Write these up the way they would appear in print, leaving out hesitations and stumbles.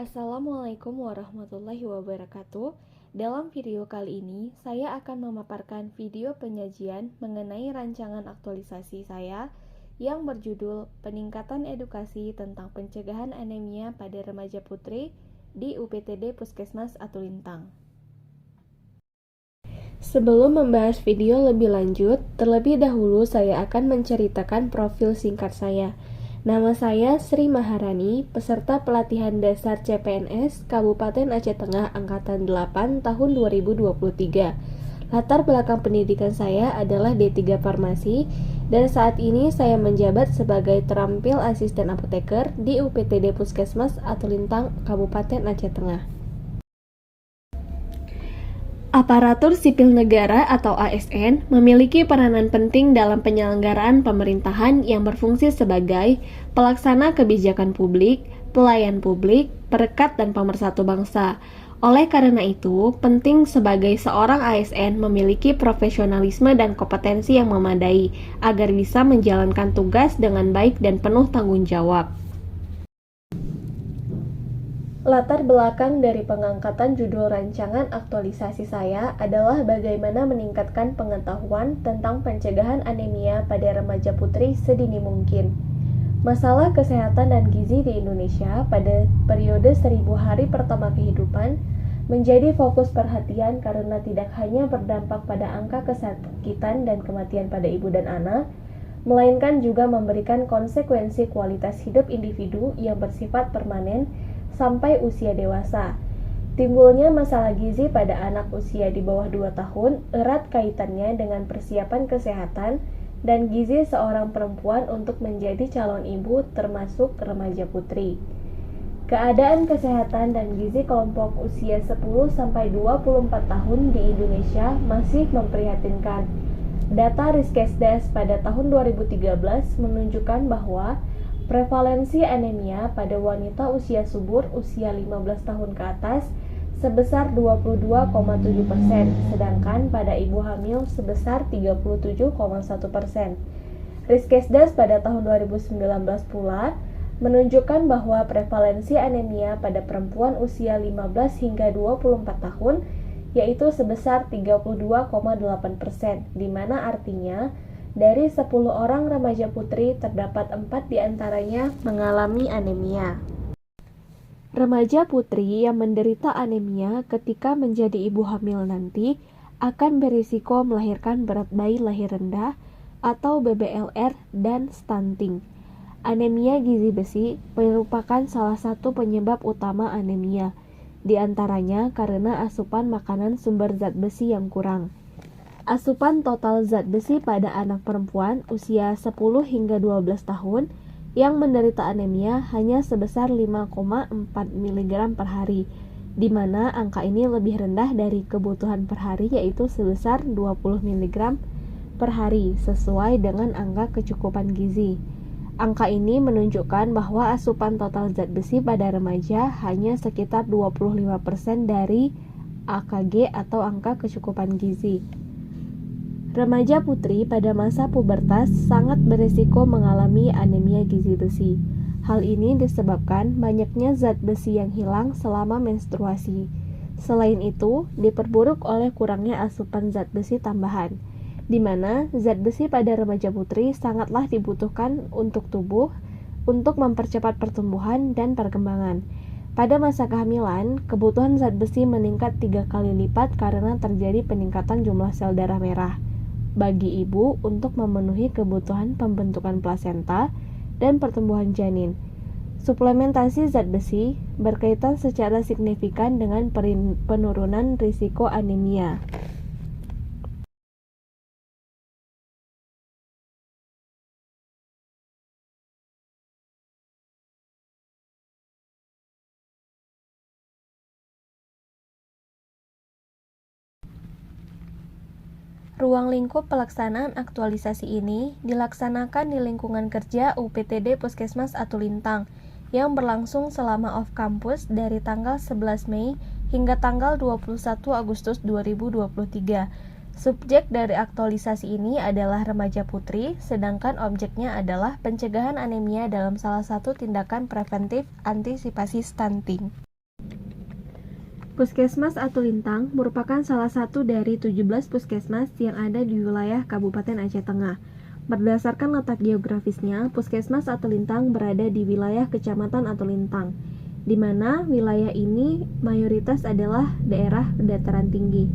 Assalamualaikum warahmatullahi wabarakatuh. Dalam video kali ini, saya akan memaparkan video penyajian mengenai rancangan aktualisasi saya yang berjudul Peningkatan Edukasi tentang Pencegahan Anemia pada Remaja Putri di UPTD Puskesmas Atulintang. Sebelum membahas video lebih lanjut, terlebih dahulu saya akan menceritakan profil singkat saya. Nama saya Sri Maharani, peserta pelatihan dasar CPNS Kabupaten Aceh Tengah Angkatan 8 tahun 2023. Latar belakang pendidikan saya adalah D3 Farmasi dan saat ini saya menjabat sebagai terampil asisten apoteker di UPTD Puskesmas Atulintang Kabupaten Aceh Tengah. Aparatur Sipil Negara atau ASN memiliki peranan penting dalam penyelenggaraan pemerintahan yang berfungsi sebagai pelaksana kebijakan publik, pelayan publik, perekat dan pemersatu bangsa. Oleh karena itu, penting sebagai seorang ASN memiliki profesionalisme dan kompetensi yang memadai agar bisa menjalankan tugas dengan baik dan penuh tanggung jawab. Latar belakang dari pengangkatan judul rancangan aktualisasi saya adalah bagaimana meningkatkan pengetahuan tentang pencegahan anemia pada remaja putri sedini mungkin. Masalah kesehatan dan gizi di Indonesia pada periode 1000 hari pertama kehidupan menjadi fokus perhatian karena tidak hanya berdampak pada angka kesakitan dan kematian pada ibu dan anak, melainkan juga memberikan konsekuensi kualitas hidup individu yang bersifat permanen sampai usia dewasa. Timbulnya masalah gizi pada anak usia di bawah 2 tahun erat kaitannya dengan persiapan kesehatan dan gizi seorang perempuan untuk menjadi calon ibu termasuk remaja putri. Keadaan kesehatan dan gizi kelompok usia 10-24 tahun di Indonesia masih memprihatinkan. Data Riskesdas pada tahun 2013 menunjukkan bahwa prevalensi anemia pada wanita usia subur usia 15 tahun ke atas sebesar 22,7%, sedangkan pada ibu hamil sebesar 37,1%. Riskesdas pada tahun 2019 pula menunjukkan bahwa prevalensi anemia pada perempuan usia 15 hingga 24 tahun yaitu sebesar 32,8%, di mana artinya dari 10 orang remaja putri, terdapat 4 diantaranya mengalami anemia. Remaja putri yang menderita anemia ketika menjadi ibu hamil nanti akan berisiko melahirkan berat bayi lahir rendah atau BBLR dan stunting. Anemia gizi besi merupakan salah satu penyebab utama anemia, di antaranya karena asupan makanan sumber zat besi yang kurang. Asupan total zat besi pada anak perempuan usia 10 hingga 12 tahun yang menderita anemia hanya sebesar 5,4 mg per hari, di mana angka ini lebih rendah dari kebutuhan per hari yaitu sebesar 20 mg per hari sesuai dengan angka kecukupan gizi. Angka ini menunjukkan bahwa asupan total zat besi pada remaja hanya sekitar 25% dari AKG atau angka kecukupan gizi. Remaja putri pada masa pubertas sangat berisiko mengalami anemia gizi besi. Hal ini disebabkan banyaknya zat besi yang hilang selama menstruasi. Selain itu, diperburuk oleh kurangnya asupan zat besi tambahan, di mana zat besi pada remaja putri sangatlah dibutuhkan untuk tubuh untuk mempercepat pertumbuhan dan perkembangan. Pada masa kehamilan, kebutuhan zat besi meningkat 3 kali lipat karena terjadi peningkatan jumlah sel darah merah bagi ibu untuk memenuhi kebutuhan pembentukan plasenta dan pertumbuhan janin. Suplementasi zat besi berkaitan secara signifikan dengan penurunan risiko anemia. Ruang lingkup pelaksanaan aktualisasi ini dilaksanakan di lingkungan kerja UPTD Puskesmas Atulintang yang berlangsung selama off campus dari tanggal 11 Mei hingga tanggal 21 Agustus 2023. Subjek dari aktualisasi ini adalah remaja putri, sedangkan objeknya adalah pencegahan anemia dalam salah satu tindakan preventif antisipasi stunting. Puskesmas Atulintang merupakan salah satu dari 17 puskesmas yang ada di wilayah Kabupaten Aceh Tengah. Berdasarkan letak geografisnya, Puskesmas Atulintang berada di wilayah Kecamatan Atulintang, di mana wilayah ini mayoritas adalah daerah dataran tinggi.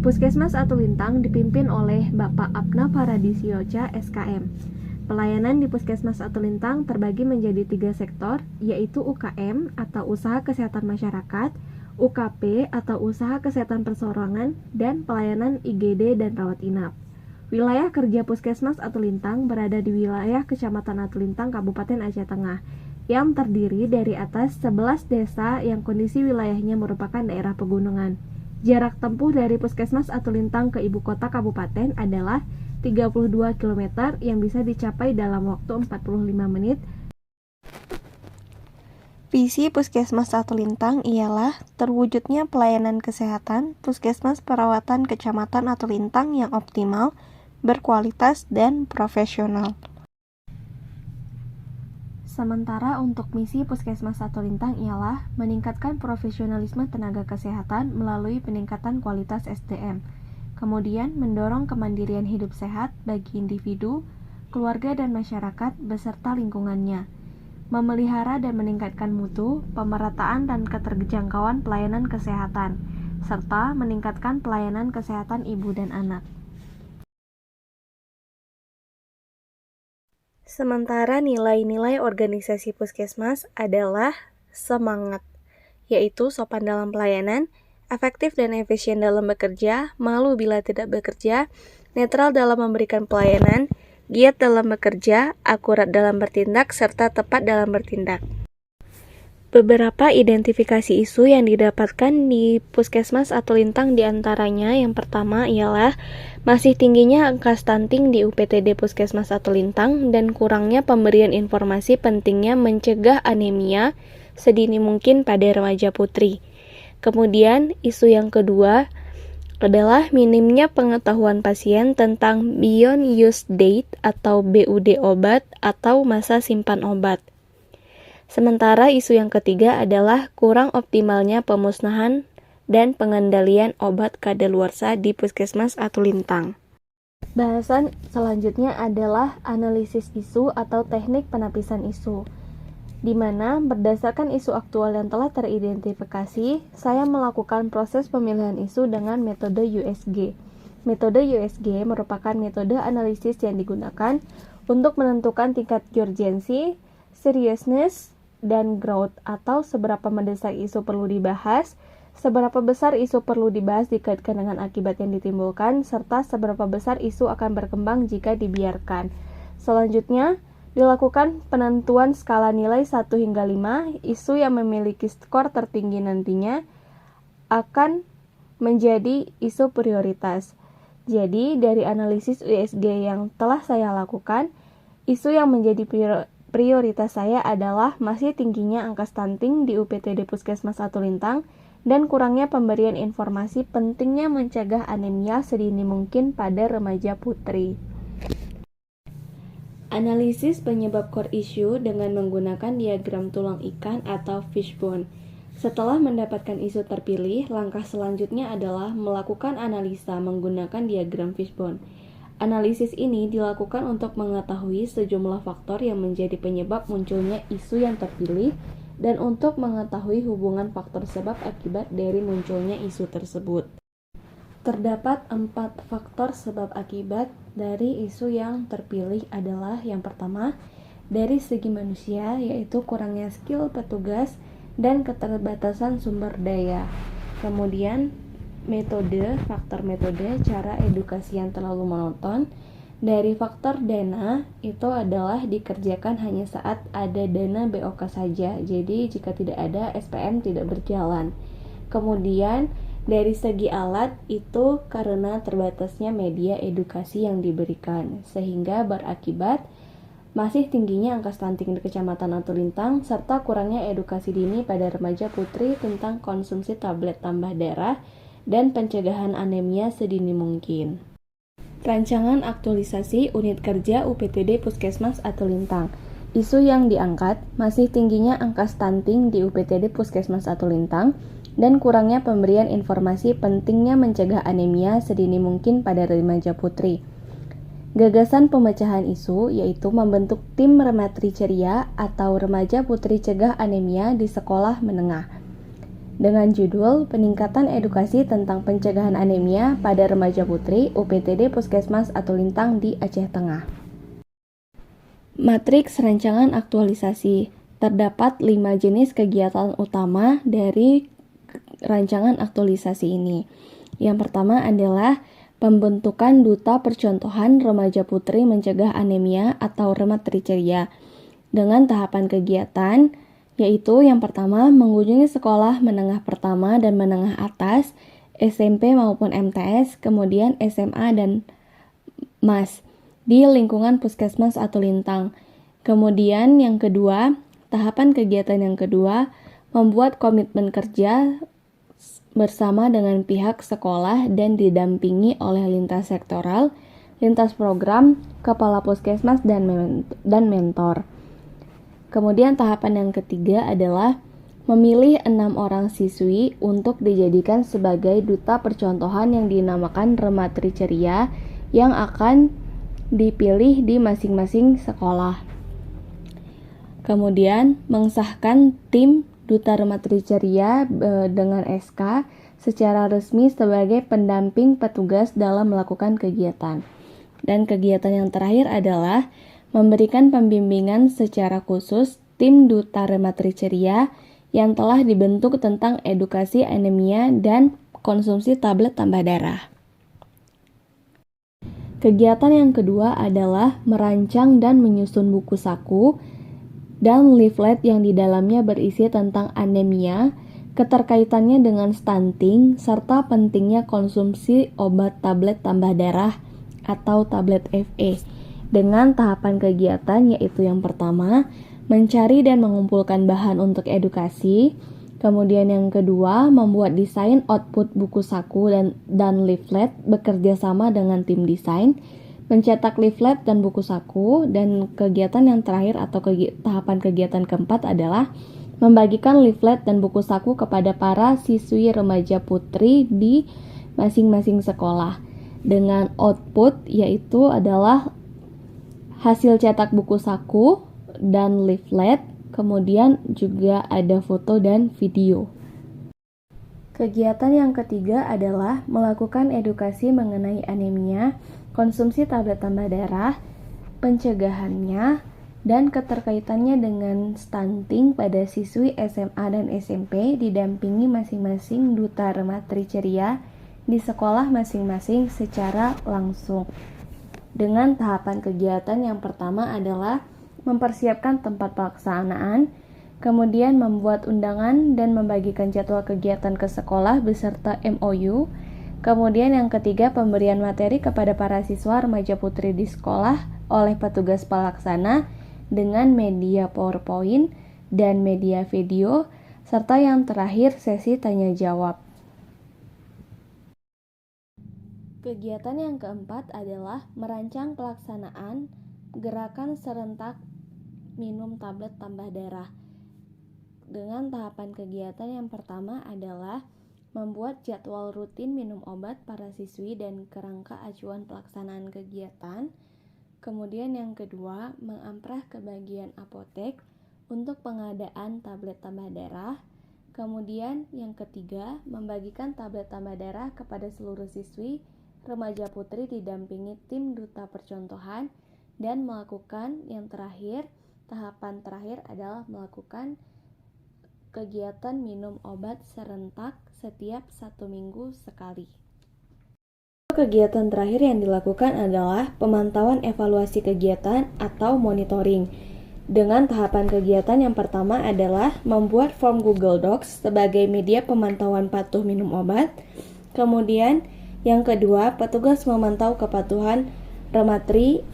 Puskesmas Atulintang dipimpin oleh Bapak Apna Paradisioca SKM. Pelayanan di Puskesmas Atulintang terbagi menjadi 3 sektor, yaitu UKM atau Usaha Kesehatan Masyarakat, UKP atau Usaha Kesehatan Perseorangan, dan pelayanan IGD dan rawat inap. Wilayah kerja Puskesmas Atulintang berada di wilayah Kecamatan Atulintang, Kabupaten Aceh Tengah, yang terdiri dari atas 11 desa yang kondisi wilayahnya merupakan daerah pegunungan. Jarak tempuh dari Puskesmas Atulintang ke ibu kota kabupaten adalah 32 km yang bisa dicapai dalam waktu 45 menit. Visi Puskesmas Atulintang ialah terwujudnya pelayanan kesehatan Puskesmas Perawatan Kecamatan Atulintang yang optimal, berkualitas, dan profesional. Sementara untuk misi Puskesmas Atulintang ialah meningkatkan profesionalisme tenaga kesehatan melalui peningkatan kualitas SDM, kemudian mendorong kemandirian hidup sehat bagi individu, keluarga, dan masyarakat beserta lingkungannya, memelihara dan meningkatkan mutu, pemerataan dan keterjangkauan pelayanan kesehatan, serta meningkatkan pelayanan kesehatan ibu dan anak. Sementara nilai-nilai organisasi puskesmas adalah semangat, yaitu sopan dalam pelayanan, efektif dan efisien dalam bekerja, malu bila tidak bekerja, netral dalam memberikan pelayanan, giat dalam bekerja, akurat dalam bertindak, serta tepat dalam bertindak. Beberapa identifikasi isu yang didapatkan di Puskesmas Atulintang diantaranya yang pertama ialah masih tingginya angka stunting di UPTD Puskesmas Atulintang dan kurangnya pemberian informasi pentingnya mencegah anemia sedini mungkin pada remaja putri. Kemudian isu yang kedua adalah minimnya pengetahuan pasien tentang Beyond Use Date atau BUD obat atau masa simpan obat. Sementara isu yang ketiga adalah kurang optimalnya pemusnahan dan pengendalian obat kadaluarsa di Puskesmas Atulintang. Bahasan selanjutnya adalah analisis isu atau teknik penapisan isu, di mana berdasarkan isu aktual yang telah teridentifikasi, saya melakukan proses pemilihan isu dengan metode USG. Metode USG merupakan metode analisis yang digunakan untuk menentukan tingkat urgensi, seriousness, dan growth atau seberapa mendesak isu perlu dibahas, seberapa besar isu perlu dibahas dikaitkan dengan akibat yang ditimbulkan, serta seberapa besar isu akan berkembang jika dibiarkan. Selanjutnya, dilakukan penentuan skala nilai 1 hingga 5, isu yang memiliki skor tertinggi nantinya akan menjadi isu prioritas. Jadi, dari analisis USG yang telah saya lakukan, isu yang menjadi prioritas saya adalah masih tingginya angka stunting di UPTD Puskesmas Atulintang dan kurangnya pemberian informasi pentingnya mencegah anemia sedini mungkin pada remaja putri. Analisis penyebab core issue dengan menggunakan diagram tulang ikan atau fishbone. Setelah mendapatkan isu terpilih, langkah selanjutnya adalah melakukan analisa menggunakan diagram fishbone. Analisis ini dilakukan untuk mengetahui sejumlah faktor yang menjadi penyebab munculnya isu yang terpilih dan untuk mengetahui hubungan faktor sebab akibat dari munculnya isu tersebut. Terdapat 4 faktor sebab akibat dari isu yang terpilih adalah yang pertama, dari segi manusia, yaitu kurangnya skill petugas dan keterbatasan sumber daya. Kemudian, faktor metode, cara edukasi yang terlalu monoton. Dari faktor dana, itu adalah dikerjakan hanya saat ada dana BOK saja, jadi jika tidak ada, SPM tidak berjalan. Kemudian, dari segi alat, itu karena terbatasnya media edukasi yang diberikan, sehingga berakibat masih tingginya angka stunting di Kecamatan Atulintang, serta kurangnya edukasi dini pada remaja putri tentang konsumsi tablet tambah darah dan pencegahan anemia sedini mungkin. Rancangan aktualisasi unit kerja UPTD Puskesmas Atulintang. Isu yang diangkat masih tingginya angka stunting di UPTD Puskesmas Atulintang dan kurangnya pemberian informasi pentingnya mencegah anemia sedini mungkin pada remaja putri. Gagasan pemecahan isu yaitu membentuk tim Rematri Ceria atau Remaja Putri Cegah Anemia di Sekolah Menengah dengan judul Peningkatan Edukasi tentang Pencegahan Anemia pada Remaja Putri UPTD Puskesmas Atulintang di Aceh Tengah. Matriks rancangan aktualisasi. Terdapat 5 jenis kegiatan utama dari rancangan aktualisasi ini. Yang pertama adalah pembentukan Duta Percontohan Remaja Putri Mencegah Anemia atau Rematri Ceria dengan tahapan kegiatan, yaitu yang pertama mengunjungi sekolah menengah pertama dan menengah atas, SMP maupun MTS, kemudian SMA dan MAS di lingkungan Puskesmas Atulintang. Kemudian yang kedua, tahapan kegiatan yang kedua, membuat komitmen kerja bersama dengan pihak sekolah dan didampingi oleh lintas sektoral, lintas program, kepala puskesmas, dan mentor. Kemudian tahapan yang ketiga adalah memilih 6 orang siswi untuk dijadikan sebagai duta percontohan yang dinamakan Rematri Ceria yang akan dipilih di masing-masing sekolah. Kemudian mengesahkan tim Duta Rematri Ceria dengan SK secara resmi sebagai pendamping petugas dalam melakukan kegiatan. Dan kegiatan yang terakhir adalah memberikan pembimbingan secara khusus tim Duta Rematri Ceria yang telah dibentuk tentang edukasi anemia dan konsumsi tablet tambah darah. Kegiatan yang kedua adalah merancang dan menyusun buku saku dan leaflet yang di dalamnya berisi tentang anemia, keterkaitannya dengan stunting, serta pentingnya konsumsi obat tablet tambah darah atau tablet FE. Dengan tahapan kegiatan yaitu yang pertama, mencari dan mengumpulkan bahan untuk edukasi. Kemudian yang kedua, membuat desain output buku saku dan leaflet bekerja sama dengan tim desain. Mencetak leaflet dan buku saku, dan kegiatan yang terakhir atau tahapan kegiatan keempat adalah membagikan leaflet dan buku saku kepada para siswi remaja putri di masing-masing sekolah dengan output yaitu adalah hasil cetak buku saku dan leaflet, kemudian juga ada foto dan video. Kegiatan yang ketiga adalah melakukan edukasi mengenai anemia, konsumsi tablet tambah darah, pencegahannya, dan keterkaitannya dengan stunting pada siswi SMA dan SMP didampingi masing-masing Duta Rematri Ceria di sekolah masing-masing secara langsung. Dengan tahapan kegiatan yang pertama adalah mempersiapkan tempat pelaksanaan, kemudian membuat undangan dan membagikan jadwal kegiatan ke sekolah beserta MOU. Kemudian yang ketiga, pemberian materi kepada para siswa remaja putri di sekolah oleh petugas pelaksana dengan media PowerPoint dan media video, serta yang terakhir sesi tanya jawab. Kegiatan yang keempat adalah merancang pelaksanaan gerakan serentak minum tablet tambah darah. Dengan tahapan kegiatan yang pertama adalah membuat jadwal rutin minum obat para siswi dan kerangka acuan pelaksanaan kegiatan. Kemudian yang kedua, mengamprah ke bagian apotek untuk pengadaan tablet tambah darah. Kemudian yang ketiga, membagikan tablet tambah darah kepada seluruh siswi remaja putri didampingi tim Duta Percontohan, dan melakukan yang terakhir, tahapan terakhir adalah melakukan kegiatan minum obat serentak setiap 1 minggu sekali. Kegiatan terakhir yang dilakukan adalah pemantauan evaluasi kegiatan atau monitoring. Dengan tahapan kegiatan yang pertama adalah membuat form Google Docs sebagai media pemantauan patuh minum obat. Kemudian yang kedua, petugas memantau kepatuhan rematri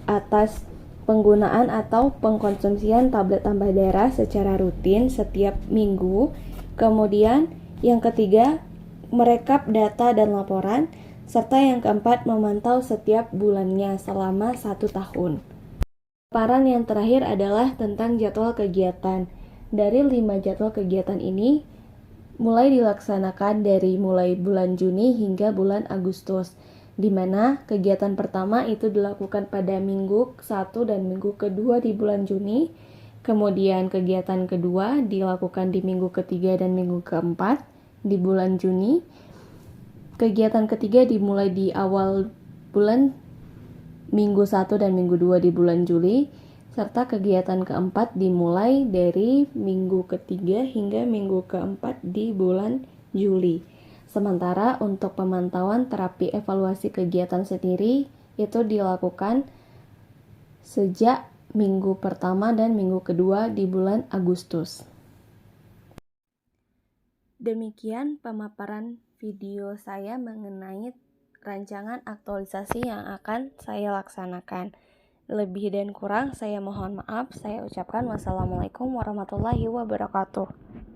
atas penggunaan atau pengkonsumsian tablet tambah darah secara rutin setiap minggu. Kemudian yang ketiga, merekap data dan laporan, serta yang keempat, memantau setiap bulannya selama 1 tahun. Paparan yang terakhir adalah tentang jadwal kegiatan. Dari 5 jadwal kegiatan ini mulai dilaksanakan dari mulai bulan Juni hingga bulan Agustus, di mana kegiatan pertama itu dilakukan pada minggu 1 dan minggu kedua di bulan Juni, kemudian kegiatan kedua dilakukan di minggu ketiga dan minggu keempat di bulan Juni, kegiatan ketiga dimulai di awal bulan minggu 1 dan minggu 2 di bulan Juli, serta kegiatan keempat dimulai dari minggu ketiga hingga minggu keempat di bulan Juli. Sementara untuk pemantauan terapi evaluasi kegiatan sendiri itu dilakukan sejak minggu pertama dan minggu kedua di bulan Agustus. Demikian pemaparan video saya mengenai rancangan aktualisasi yang akan saya laksanakan. Lebih dan kurang saya mohon maaf. Saya ucapkan wassalamualaikum warahmatullahi wabarakatuh.